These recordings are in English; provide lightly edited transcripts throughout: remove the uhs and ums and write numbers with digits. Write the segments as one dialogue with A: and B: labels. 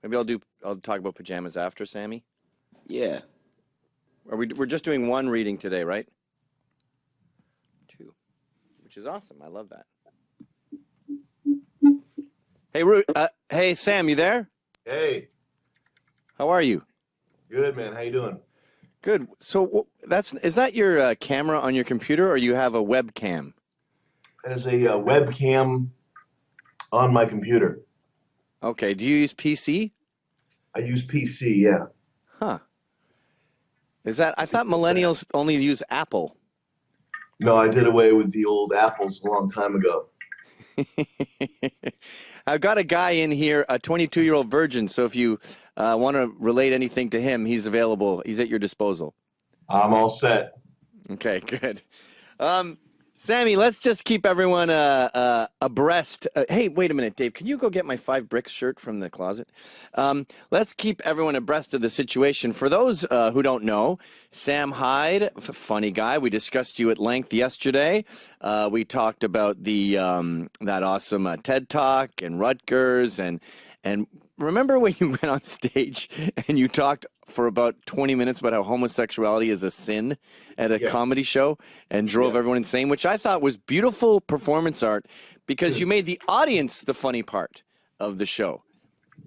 A: Maybe I'll talk about pajamas after, Sammy.
B: Yeah.
A: We're just doing one reading today, right? Two, which is awesome. I love that. Hey, hey, Sam, you there?
C: Hey,
A: How are you?
C: good man. How you doing?
A: Good. So is that your camera on your computer, or you have a webcam?
C: That is a webcam on my computer.
A: Okay. Do you use PC?
C: I use PC, yeah.
A: Huh. I thought millennials only use Apple.
C: No, I did away with the old apples a long time ago.
A: I've got a guy in here, a 22-year-old virgin. So if you want to relate anything to him, he's available. He's at your disposal.
C: I'm all set.
A: Okay, good. Sammy, let's just keep everyone abreast. Hey, wait a minute, Dave. Can you go get my 5 Bricks shirt from the closet? Let's keep everyone abreast of the situation. For those who don't know, Sam Hyde, funny guy. We discussed you at length yesterday. We talked about the that awesome TED Talk and Rutgers and remember when you went on stage and you talked for about 20 minutes about how homosexuality is a sin at a comedy show and drove everyone insane, which I thought was beautiful performance art because you made the audience the funny part of the show.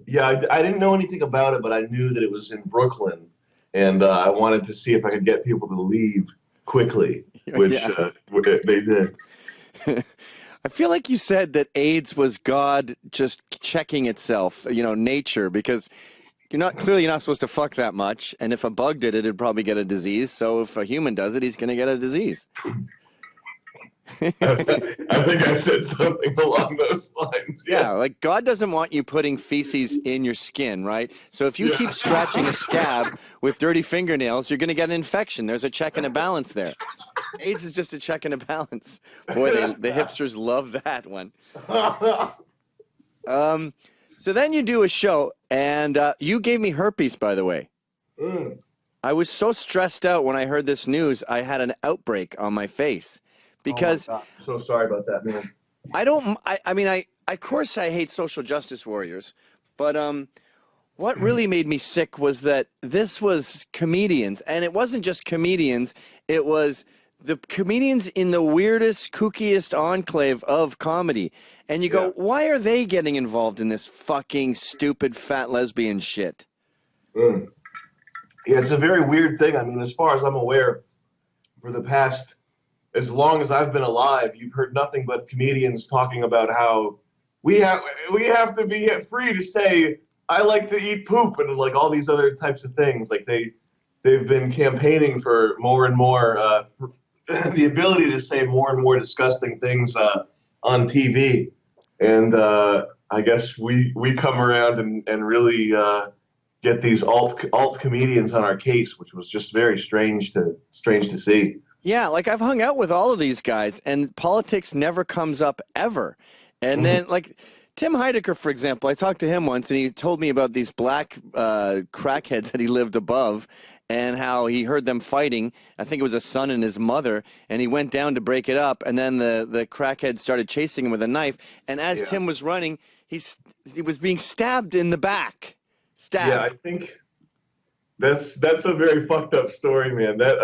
C: Yeah, I didn't know anything about it, but I knew that it was in Brooklyn, and I wanted to see if I could get people to leave quickly, which they did.
A: I feel like you said that AIDS was God just checking itself, nature, because clearly you're not supposed to fuck that much, and if a bug did it, it'd probably get a disease. So if a human does it, he's going to get a disease.
C: I think I said something along those lines.
A: Yeah, like God doesn't want you putting feces in your skin, right? So if you keep scratching a scab with dirty fingernails, you're going to get an infection. There's a check and a balance there. AIDS is just a check and a balance. Boy, the hipsters love that one. So then you do a show, and you gave me herpes, by the way. I was so stressed out when I heard this news, I had an outbreak on my face. Because
C: I'm so sorry about that, man.
A: Of course I hate social justice warriors, but what really made me sick was that this was comedians, and it wasn't just comedians, it was the comedians in the weirdest, kookiest enclave of comedy. And you go, why are they getting involved in this fucking stupid fat lesbian shit?
C: Yeah, it's a very weird thing. I mean, as far as I'm aware, for the past, as long as I've been alive, you've heard nothing but comedians talking about how we have to be free to say, I like to eat poop, and like all these other types of things. Like they've been campaigning for more and more the ability to say more and more disgusting things on TV, and I guess we come around and really get these alt comedians on our case, which was just very strange to see.
A: Yeah, like I've hung out with all of these guys, and politics never comes up ever. And then, like Tim Heidecker, for example, I talked to him once, and he told me about these black crackheads that he lived above, and how he heard them fighting. I think it was a son and his mother, and he went down to break it up, and then the crackhead started chasing him with a knife. And as Tim was running, he was being stabbed in the back. Stabbed.
C: Yeah, I think that's a very fucked up story, man. That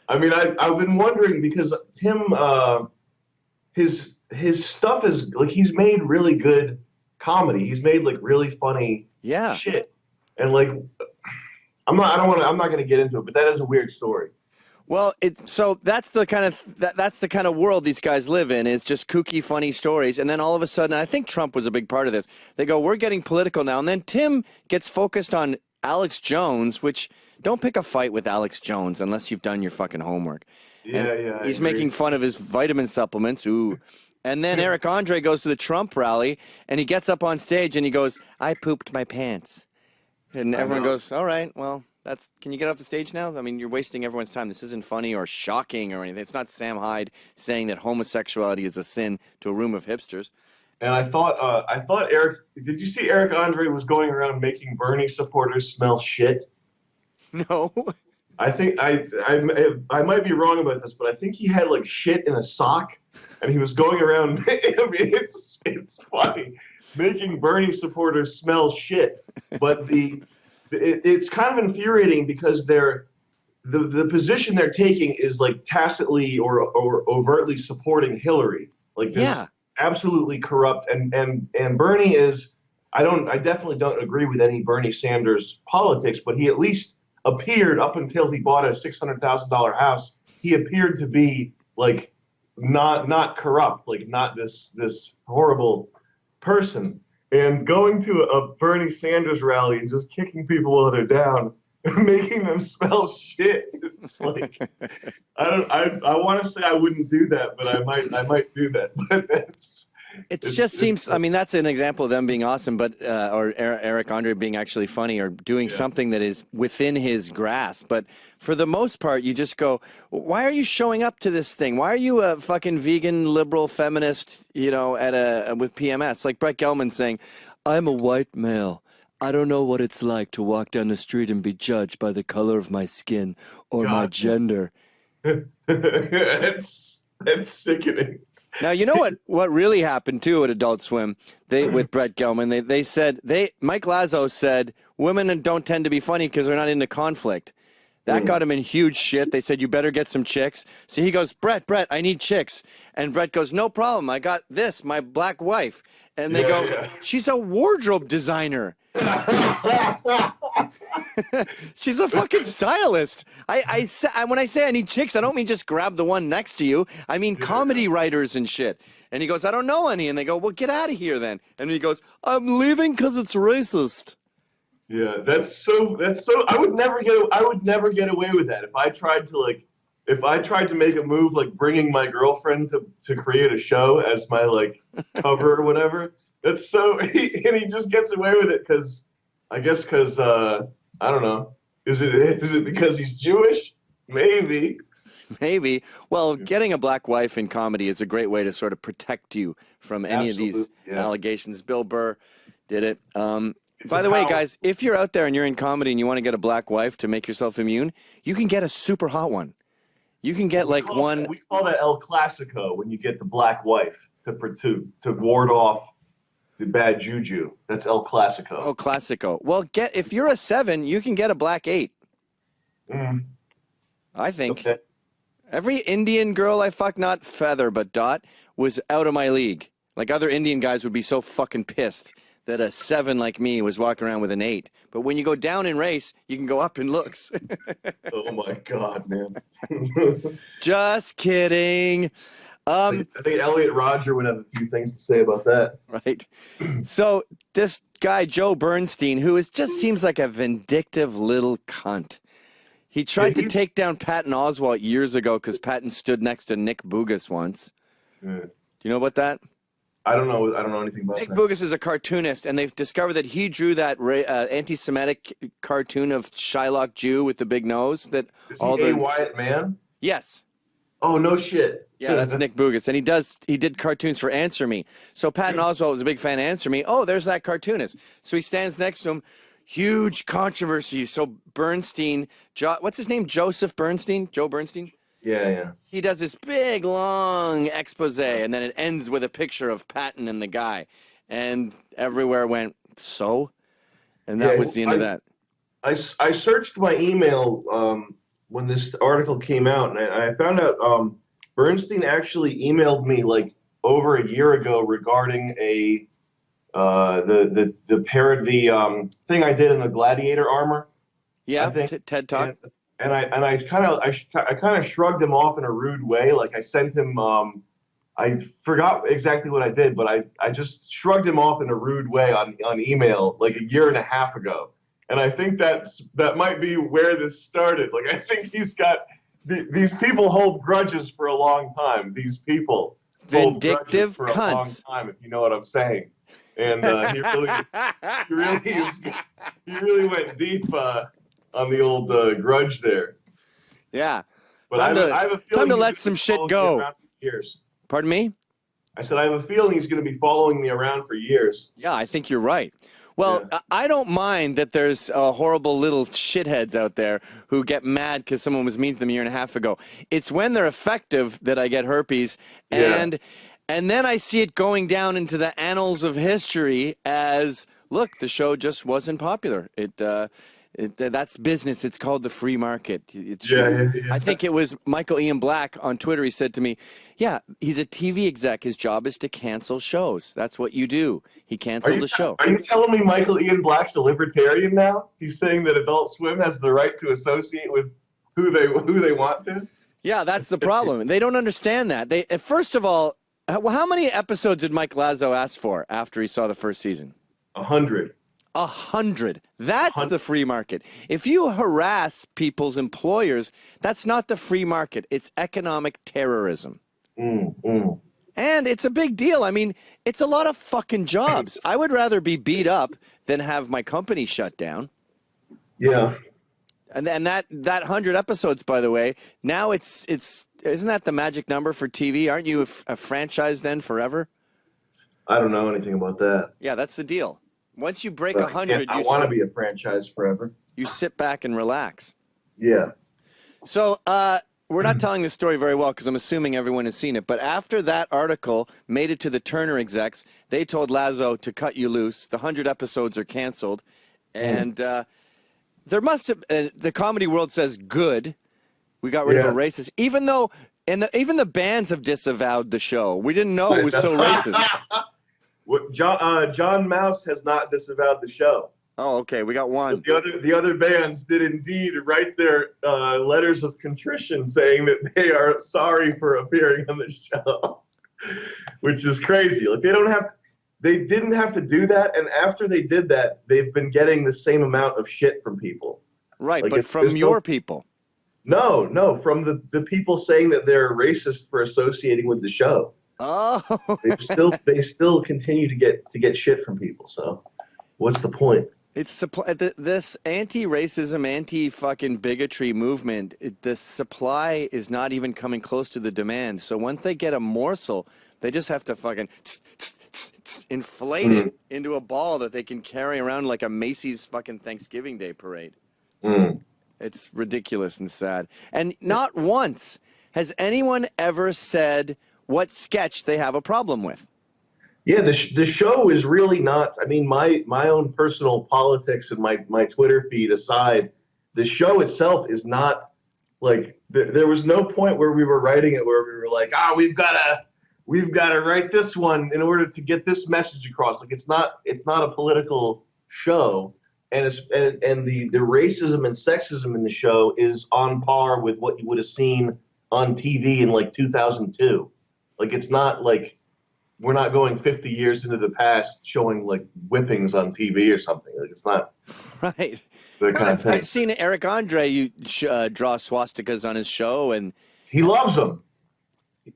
C: I mean, I've been wondering because Tim, his stuff is like he's made really good comedy. He's made like really funny shit, and like I'm not going to get into it, but that is a weird story.
A: Well, so that's the kind of world these guys live in. It's just kooky, funny stories, and then all of a sudden, I think Trump was a big part of this. They go, "We're getting political now," and then Tim gets focused on Alex Jones, which don't pick a fight with Alex Jones unless you've done your fucking homework.
C: Yeah,
A: he's making fun of his vitamin supplements. Ooh. And then Eric Andre goes to the Trump rally, and he gets up on stage, and he goes, "I pooped my pants." And everyone goes, "All right, well, can you get off the stage now? I mean, you're wasting everyone's time. This isn't funny or shocking or anything. It's not Sam Hyde saying that homosexuality is a sin to a room of hipsters."
C: And I thought Eric, did you see Eric Andre was going around making Bernie supporters smell shit?
A: No.
C: I think I might be wrong about this, but I think he had like shit in a sock, and he was going around. I mean, it's funny. making Bernie supporters smell shit. But it's kind of infuriating because the position they're taking is like tacitly or overtly supporting Hillary, like this
A: Yeah.
C: absolutely corrupt. And Bernie is, I definitely don't agree with any Bernie Sanders politics, but he at least appeared, up until he bought a $600,000 house, he appeared to be like not corrupt, like not this horrible person. And going to a Bernie Sanders rally and just kicking people while they're down, making them smell shit. It's like, I want to say I wouldn't do that, but I might do that. But
A: It just seems, I mean, that's an example of them being awesome, but or Eric Andre being actually funny or doing something that is within his grasp. But for the most part, you just go, why are you showing up to this thing? Why are you a fucking vegan, liberal, feminist, you know, with PMS? Like Brett Gelman saying, I'm a white male. I don't know what it's like to walk down the street and be judged by the color of my skin or my gender.
C: It's sickening.
A: Now, you know what really happened, too, at Adult Swim with Brett Gelman? They said, Mike Lazo said, women don't tend to be funny because they're not into conflict. That got him in huge shit. They said, you better get some chicks. So he goes, Brett, I need chicks. And Brett goes, no problem. I got this, my black wife. And they go, she's a wardrobe designer. She's a fucking stylist. When I say I need chicks, I don't mean just grab the one next to you. I mean comedy writers and shit. And he goes, I don't know any. And they go, well, get out of here then. And he goes, I'm leaving because it's racist.
C: Yeah, that's so. I would never get away with that if I tried to make a move like bringing my girlfriend to create a show as my like cover or whatever. That's so. And he just gets away with it because I don't know. Is it because he's Jewish? Maybe.
A: Well, getting a black wife in comedy is a great way to sort of protect you from any of these allegations. Bill Burr did it. By the way, guys, if you're out there and you're in comedy and you want to get a black wife to make yourself immune, you can get a super hot one. You can get we call
C: that El Clasico when you get the black wife to ward off the bad juju. That's El Clasico.
A: Oh, Clasico. Well, if you're a 7, you can get a black 8. I think.
C: Okay.
A: Every Indian girl I fucked, not feather, but dot, was out of my league. Like other Indian guys would be so fucking pissed that a 7 like me was walking around with an 8. But when you go down in race, you can go up in looks.
C: Oh my God, man.
A: Just kidding.
C: I think Elliot Rodger would have a few things to say about that.
A: Right. So this guy, Joe Bernstein, who just seems like a vindictive little cunt. He tried to take down Patton Oswalt years ago because Patton stood next to Nick Bougas once. Do you know about that?
C: I don't know anything about
A: Nick
C: that.
A: Bougas is a cartoonist, and they've discovered that he drew that anti-Semitic cartoon of Shylock Jew with the big nose.
C: Is he A. Wyatt Man?
A: Yes.
C: Oh, no shit.
A: Yeah, that's Nick Bougas, and he did cartoons for Answer Me. So Patton Oswalt was a big fan of Answer Me. Oh, there's that cartoonist. So he stands next to him. Huge controversy. So Bernstein, what's his name? Joseph Bernstein? Joe Bernstein?
C: Yeah.
A: He does this big, long expose, and then it ends with a picture of Patton and the guy. And everywhere went, so? And that was the end of that.
C: I searched my email when this article came out, and I found out Bernstein actually emailed me like over a year ago regarding the thing I did in the gladiator armor.
A: Yeah,
C: I think.
A: TED Talk.
C: And I kind of shrugged him off in a rude way. Like I sent him, I forgot exactly what I did, but I just shrugged him off in a rude way on email like a year and a half ago. And I think that might be where this started. Like I think he's got these people hold grudges for a long time. These people
A: Vindictive
C: hold grudges for a long time, if you know what I'm saying. And he really went deep on the old grudge there.
A: Yeah.
C: But I have a feeling
A: time to let some shit go.
C: Years.
A: Pardon me?
C: I said I have a feeling he's going to be following me around for years.
A: Yeah, I think you're right. Well, I don't mind that there's horrible little shitheads out there who get mad because someone was mean to them a year and a half ago. It's when they're effective that I get herpes. And And then I see it going down into the annals of history as, look, the show just wasn't popular. That's business. It's called the free market.
C: Yeah.
A: I think it was Michael Ian Black on Twitter. He said to me, yeah, he's a TV exec. His job is to cancel shows. That's what you do. He canceled the show.
C: Are you telling me Michael Ian Black's a libertarian now? He's saying that Adult Swim has the right to associate with who they want to?
A: Yeah, that's the problem. They don't understand that. First of all, how many episodes did Mike Lazo ask for after he saw the first season?
C: 100.
A: 100. That's the free market. If you harass people's employers, that's not the free market. It's economic terrorism. And it's a big deal. I mean, it's a lot of fucking jobs. I would rather be beat up than have my company shut down.
C: Yeah.
A: And that 100 episodes, by the way, now it's isn't that the magic number for TV? Aren't you a franchise then forever?
C: I don't know anything about that.
A: Yeah, that's the deal. Once you break 100,
C: I want to be a franchise forever.
A: You sit back and relax.
C: Yeah.
A: So we're not telling this story very well because I'm assuming everyone has seen it. But after that article made it to the Turner execs, they told Lazo to cut you loose. The 100 episodes are canceled. And there must have the comedy world says good. We got rid of a racist, even though even the bands have disavowed the show. We didn't know it was so racist.
C: John Mouse has not disavowed the show.
A: Oh, okay, we got one.
C: But the other bands did indeed write their letters of contrition saying that they are sorry for appearing on the show, which is crazy. Like they didn't have to do that, and after they did that, they've been getting the same amount of shit from people.
A: Right, like but from your people.
C: No, from the people saying that they're racist for associating with the show.
A: Oh,
C: they still continue to get shit from people. So, what's the point?
A: It's this anti-racism, anti-fucking bigotry movement. The supply is not even coming close to the demand. So once they get a morsel, they just have to fucking inflate it into a ball that they can carry around like a Macy's fucking Thanksgiving Day parade. It's ridiculous and sad. And not once has anyone ever said what sketch they have a problem with.
C: Yeah, the show is really not. I mean, my own personal politics and my Twitter feed aside, the show itself is not like there was no point where we were writing it where we were like, we've got to write this one in order to get this message across. Like it's not a political show, and the racism and sexism in the show is on par with what you would have seen on TV in like 2002. Like it's not like we're not going 50 years into the past showing like whippings on TV or something. Like it's not
A: right.
C: The kind of thing.
A: I've seen Eric Andre draw swastikas on his show, and
C: he loves them.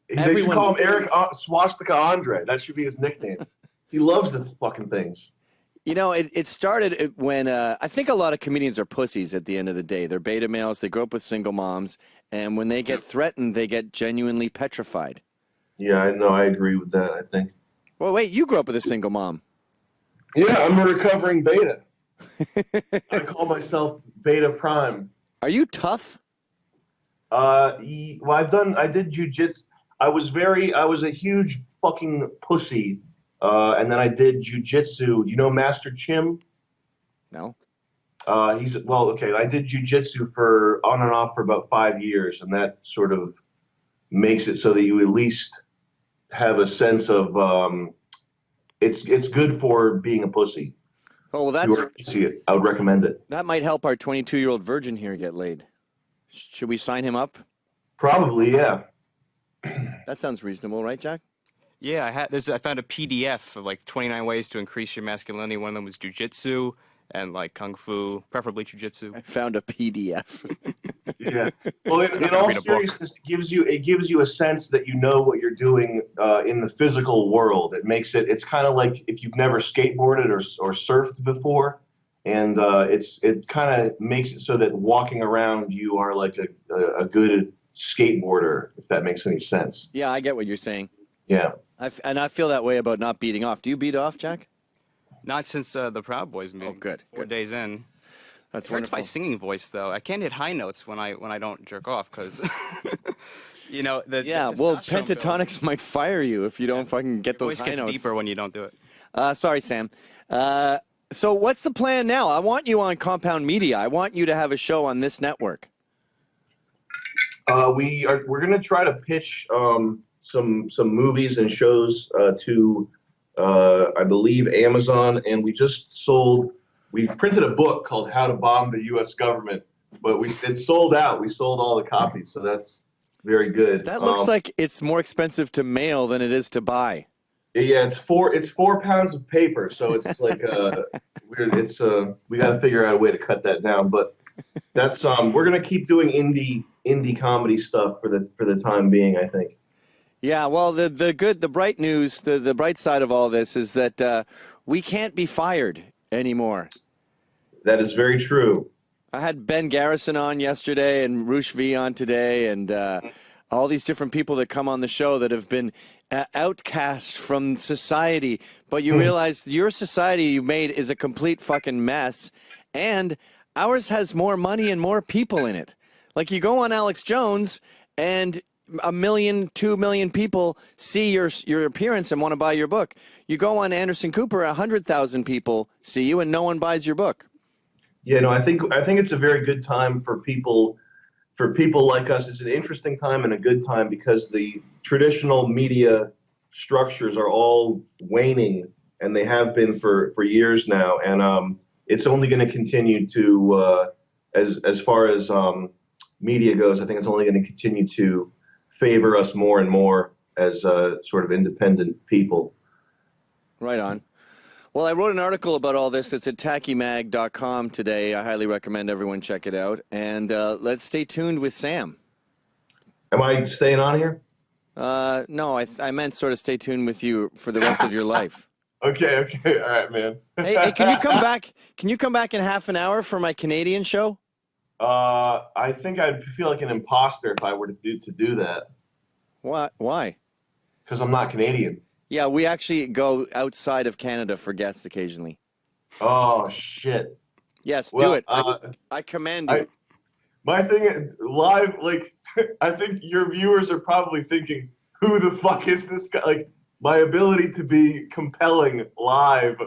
C: They should call him Eric Swastika Andre. That should be his nickname. He loves the fucking things.
A: You know, it started when I think a lot of comedians are pussies at the end of the day. They're beta males. They grow up with single moms, and when they get threatened, they get genuinely petrified.
C: Yeah, I know. I agree with that, I think.
A: Well, wait, you grew up with a single mom.
C: Yeah, I'm a recovering beta. I call myself Beta Prime.
A: Are you tough?
C: Well, I did jujitsu. I was a huge fucking pussy. And then I did jujitsu. You know Master Chim?
A: No.
C: I did jujitsu for on and off for about 5 years, and that sort of makes it so that you at least have a sense of it's good for being a pussy.
A: Oh, well, that's
C: see it. I would recommend it.
A: That might help our 22-year-old virgin here get laid. Should we sign him up?
C: Probably, yeah.
A: That sounds reasonable, right, Jack?
B: Yeah, I found a PDF of like 29 ways to increase your masculinity. One of them was jujitsu and like kung fu, preferably jujitsu.
A: I found a PDF.
C: Yeah. Well, in all seriousness, it gives you a sense that you know what you're doing in the physical world. It's kind of like if you've never skateboarded or surfed before, and it kind of makes it so that walking around you are like a good skateboarder, if that makes any sense.
A: Yeah, I get what you're saying.
C: Yeah.
A: And I feel that way about not beating off. Do you beat off, Jack?
B: Not since the Proud Boys movie.
A: Oh, good.
B: 4 days in.
A: That's
B: It hurts
A: wonderful.
B: my singing voice, though. I can't hit high notes when I don't jerk off because, You know, the
A: Yeah,
B: the
A: well,
B: testosterone pills,
A: Pentatonics might fire you if you don't fucking get
B: your
A: those
B: voice
A: high
B: gets
A: notes.
B: deeper when you don't do it.
A: Sorry, Sam. So what's the plan now? I want you on Compound Media. I want you to have a show on this network.
C: We're gonna try to pitch some movies and shows to I believe Amazon, and we printed a book called How to Bomb the U.S. Government, but it sold out. We sold all the copies, so that's very good.
A: That looks like it's more expensive to mail than it is to buy.
C: Yeah, it's 4 pounds of paper, so it's like weird. We got to figure out a way to cut that down, but that's we're gonna keep doing indie comedy stuff for the time being, I think.
A: Yeah, well, the bright news, the bright side of all this is that we can't be fired anymore.
C: That is very true.
A: I had Ben Garrison on yesterday and Roosh V on today, and all these different people that come on the show that have been outcast from society. But you realize your society you made is a complete fucking mess, and ours has more money and more people in it. Like you go on Alex Jones, and 1 million, 2 million people see your appearance and want to buy your book. You go on Anderson Cooper, 100,000 people see you, and no one buys your book.
C: Yeah, no, I think it's a very good time for people like us. It's an interesting time and a good time because the traditional media structures are all waning, and they have been for years now. And it's only going to continue to, as far as media goes, I think it's only going to continue to favor us more and more as sort of independent people.
A: Right on. Well, I wrote an article about all this that's at tackymag.com today. I highly recommend everyone check it out. And let's stay tuned with Sam.
C: Am I staying on here?
A: No, I meant sort of stay tuned with you for the rest of your life.
C: Okay. All right, man.
A: Hey, can you come back? Can you come back in half an hour for my Canadian show?
C: I think I'd feel like an imposter if I were to do that.
A: What? Why?
C: Because I'm not Canadian.
A: Yeah, we actually go outside of Canada for guests occasionally.
C: Oh shit.
A: Yes,
C: Well,
A: do it. I command you.
C: My thing live, like, I think your viewers are probably thinking, who the fuck is this guy? Like, my ability to be compelling live,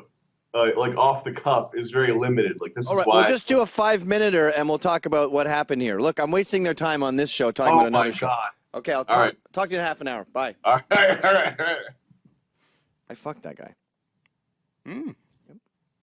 C: like off the cuff, is very limited. Like, this
A: All
C: is
A: right,
C: why.
A: we'll just do a 5-minute and we'll talk about what happened here. Look, I'm wasting their time on this show talking about another show.
C: God.
A: Okay, I'll
C: All right.
A: talk to you in half an hour. Bye.
C: All right.
A: I fucked that guy.